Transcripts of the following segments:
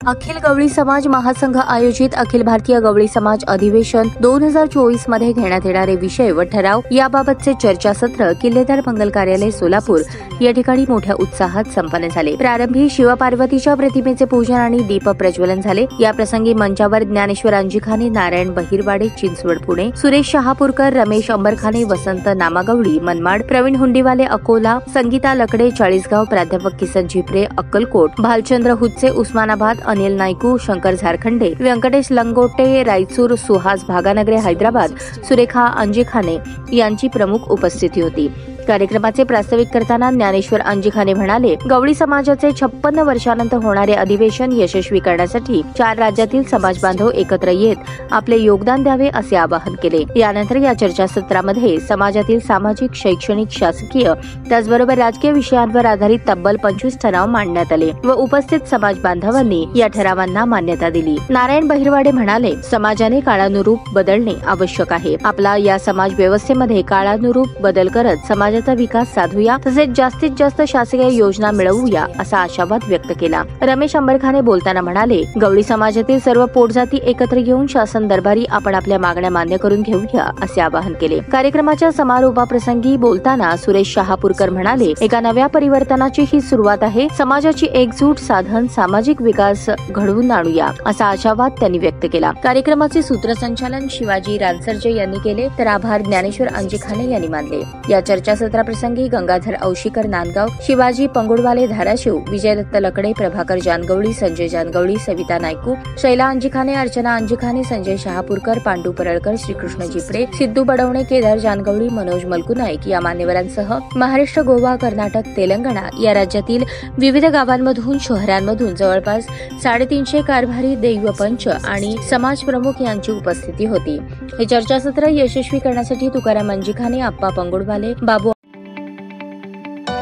अखिल गवळी समाज महासंघ आयोजित अखिल भारतीय गवळी समाज अधिवेशन 2024 मध्ये घेण्यात येणारे विषय व ठराव याबाबतचे चर्चासत्र किल्लेदार मंगल कार्यालय सोलापूर या ठिकाणी मोठ्या उत्साहात संपन्न झाले। प्रारंभी शिवपार्वतीच्या प्रतिमेचे पूजन आणि दीप प्रज्वलन झाले। या प्रसंगी मंचावर ज्ञानेश्वर अंजिखाने, नारायण बहिरवाडे चिंचवड पुणे, सुरेश शहापूरकर, रमेश अंबरखाने, वसंत नामागवळी मनमाड, प्रवीण हुंडीवाले अकोला, संगीता लकडे चाळीसगाव, प्राध्यापक किसन झिपरे अक्कलकोट, भालचंद्र हुच्चे उस्मानाबाद, अनिल नायकू शंकर झारखंडे, व्यंकटेश लंगोटे रायचूर, सुहास भागानगरे हैदराबाद, सुरेखा अंजिखाने यांची प्रमुख उपस्थिती होती। कार्यक्रमाचे प्रास्ताविक करताना ज्ञानेश्वर अंजिखाने म्हणाले, गवळी समाजाचे 56 वर्षानंतर होणारे अधिवेशन यशस्वी करण्यासाठी 4 राज्यातील समाज बांधव एकत्र येत आपले योगदान द्यावे असे आवाहन केले। यानंतर या चर्चासत्रामध्ये समाजातील सामाजिक, शैक्षणिक, शासकीय त्याचबरोबर राजकीय विषयांवर आधारित तब्बल 25 ठराव मांडण्यात आले व उपस्थित समाज बांधवांनी या ठरावांना मान्यता दिली। नारायण बहिरवाडे म्हणाले, समाजाने काळानुरूप बदलणे आवश्यक आहे। आपला या समाज व्यवस्थेमध्ये काळानुरूप बदल करत समाज विकास साधूया, तसेच जास्तीत जास्त शासकीय योजना मिळवूया असा आशावाद व्यक्त केला। रमेश अंबरखाने बोलताना म्हणाले, गवळी समाजातील सर्व पोटजाती एकत्र येऊन शासन दरबारी आपण आपल्या मागण्या मान्य करून घेऊया असे आवाहन केले। कार्यक्रमाच्या समारोपाप्रसंगी बोलताना सुरेश शहापूरकर म्हणाले, एका नव्या परिवर्तनाची ही सुरुवात आहे। समाजाची एकजूट साधन सामाजिक विकास घडवून आणूया असा आशावाद त्यांनी व्यक्त केला। कार्यक्रमाचे सूत्रसंचालन शिवाजी रानसर्जे यांनी केले, तर आभार ज्ञानेश्वर अंजिखाने यांनी मानले। या चर्चा सत्राप्रसंगी गंगाधर औशीकर नांदगाव, शिवाजी पंगुडवाले धाराशिव, विजयदत्त लकडे, प्रभाकर जानगवळी, संजय जानगवळी, सविता नायकू, शैला अंजिखाने, अर्चना अंजिखाने, संजय शहापूरकर, पांडू परळकर, श्रीकृष्ण झिपरे, सिद्धू बडवणे, केदार जानगवळी, मनोज मलकुनाईक या मान्यवरांसह महाराष्ट्र, गोवा, कर्नाटक, तेलंगणा या राज्यातील विविध गावांमधून शहरांमधून जवळपास 350 कारभारी, दैवपंच आणि समाज प्रमुख यांची उपस्थिती होती। हे चर्चासत्र यशस्वी करण्यासाठी तुकाराम अंजिखाने, आप्पा पंगुडवाले, बाबू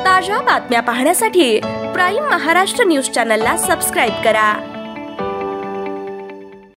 ताज्या बातम्या पाहण्यासाठी प्राईम महाराष्ट्र न्यूज चॅनलला सबस्क्राईब करा।